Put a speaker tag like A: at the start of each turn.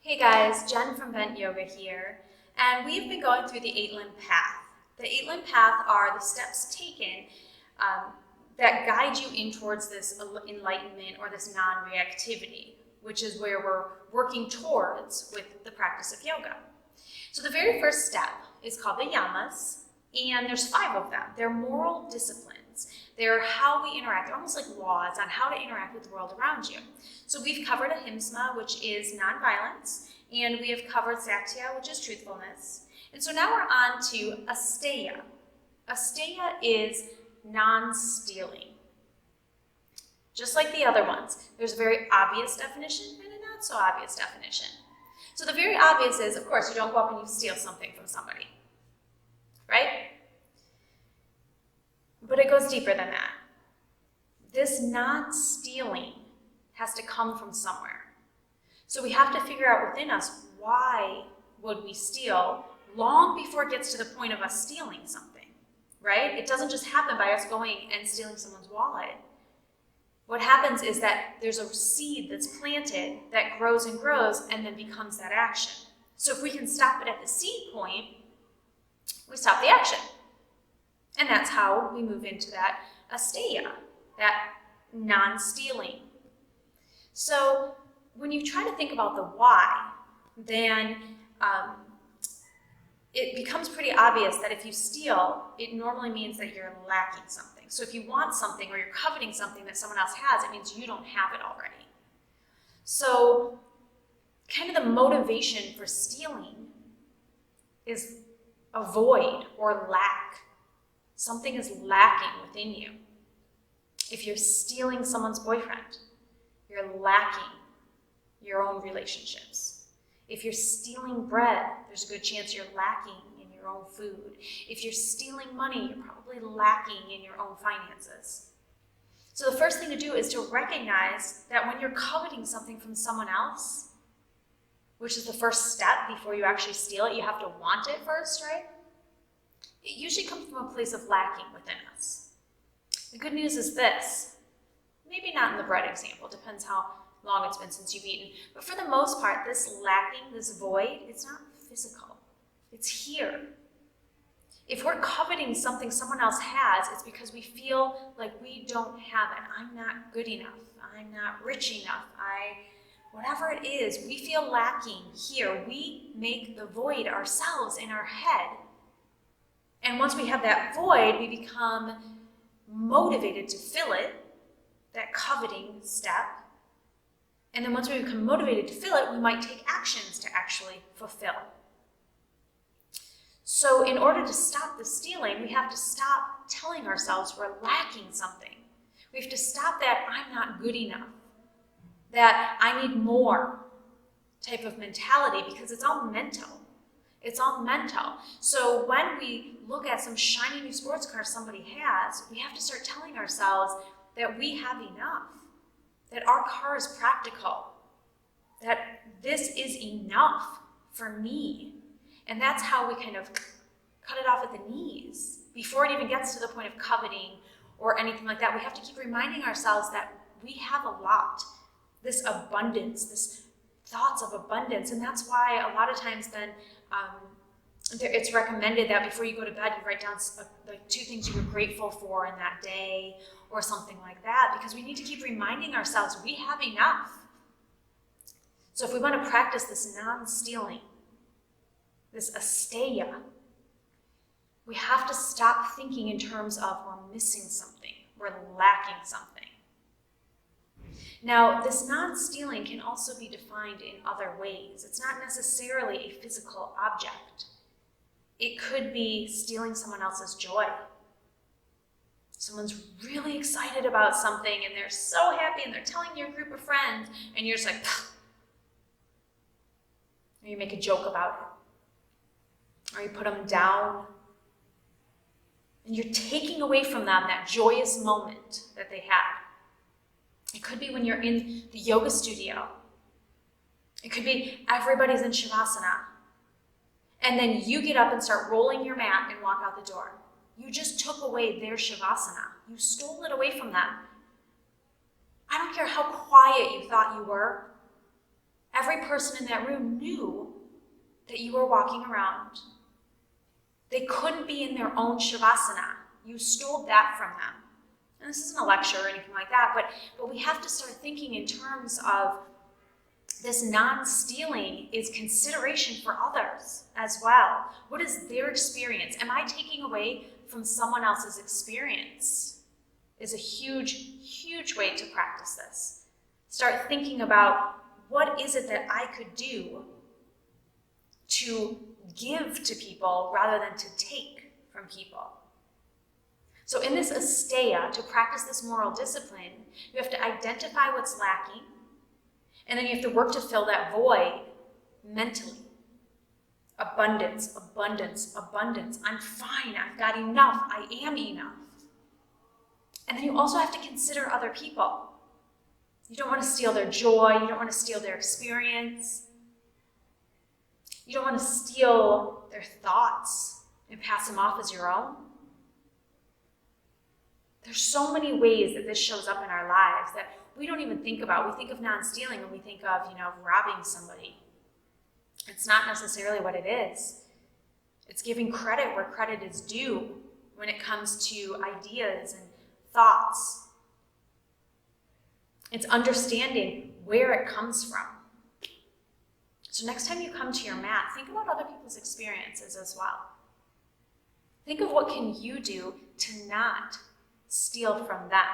A: Hey guys, Jen from Vent Yoga here, and we've been going through the 8 limb path. The 8 limb path are the steps taken that guide you in towards this enlightenment or this non-reactivity, which is where we're working towards with the practice of yoga. So the very first step is called the Yamas, and there's 5 of them. They're moral disciplines. They're how we interact. They're almost like laws on how to interact with the world around you. So we've covered ahimsa, which is nonviolence, and we have covered satya, which is truthfulness. And so now we're on to asteya. Asteya is non-stealing. Just like the other ones, there's a very obvious definition and a not so obvious definition. So the very obvious is, of course, you don't go up and you steal something from somebody, right? But it goes deeper than that. This non-stealing has to come from somewhere. So we have to figure out within us, why would we steal long before it gets to the point of us stealing something, right? It doesn't just happen by us going and stealing someone's wallet. What happens is that there's a seed that's planted that grows and grows and then becomes that action. So if we can stop it at the seed point, we stop the action. And that's how we move into that asteya, that non-stealing. So when you try to think about the why, then it becomes pretty obvious that if you steal, it normally means that you're lacking something. So if you want something or you're coveting something that someone else has, it means you don't have it already. So kind of the motivation for stealing is a void or lack. Something is lacking within you. If you're stealing someone's boyfriend, you're lacking your own relationships. If you're stealing bread, there's a good chance you're lacking in your own food. If you're stealing money, you're probably lacking in your own finances. So the first thing to do is to recognize that when you're coveting something from someone else, which is the first step before you actually steal it, you have to want it first, right? It usually comes from a place of lacking within us. The good news is this, maybe not in the bread example, depends how long it's been since you've eaten, but for the most part, this lacking, this void, it's not physical, it's here. If we're coveting something someone else has, it's because we feel like we don't have it. I'm not good enough, I'm not rich enough, whatever it is, we feel lacking here. We make the void ourselves in our head. And once we have that void, we become motivated to fill it, that coveting step. And then once we become motivated to fill it, we might take actions to actually fulfill. So in order to stop the stealing, we have to stop telling ourselves we're lacking something. We have to stop that I'm not good enough, that I need more type of mentality, because it's all mental. It's all mental. So when we look at some shiny new sports car somebody has, we have to start telling ourselves that we have enough, that our car is practical, that this is enough for me. And that's how we kind of cut it off at the knees. Before it even gets to the point of coveting or anything like that, we have to keep reminding ourselves that we have a lot, this abundance, this thoughts of abundance. And that's why a lot of times then it's recommended that before you go to bed, you write down like 2 things you were grateful for in that day or something like that, because we need to keep reminding ourselves we have enough. So if we want to practice this non-stealing, this asteya, we have to stop thinking in terms of we're missing something, we're lacking something. Now, this non-stealing can also be defined in other ways. It's not necessarily a physical object. It could be stealing someone else's joy. Someone's really excited about something and they're so happy and they're telling your group of friends and you're just like, pfft. Or you make a joke about it. Or you put them down. And you're taking away from them that joyous moment that they had. It could be when you're in the yoga studio. It could be everybody's in Shavasana. And then you get up and start rolling your mat and walk out the door. You just took away their Shavasana. You stole it away from them. I don't care how quiet you thought you were. Every person in that room knew that you were walking around. They couldn't be in their own shavasana. You stole that from them. And this isn't a lecture or anything like that, but we have to start thinking in terms of this non-stealing is consideration for others as well. What is their experience? Am I taking away from someone else's experience? Is a huge, huge way to practice this. Start thinking about what is it that I could do to give to people rather than to take from people. So in this asteya, to practice this moral discipline, you have to identify what's lacking, and then you have to work to fill that void mentally. Abundance, abundance, abundance. I'm fine, I've got enough, I am enough. And then you also have to consider other people. You don't want to steal their joy, you don't want to steal their experience. You don't want to steal their thoughts and pass them off as your own. There's so many ways that this shows up in our lives that we don't even think about. We think of non-stealing when we think of, robbing somebody. It's not necessarily what it is. It's giving credit where credit is due when it comes to ideas and thoughts. It's understanding where it comes from. So next time you come to your mat, think about other people's experiences as well. Think of what can you do to not steal from them.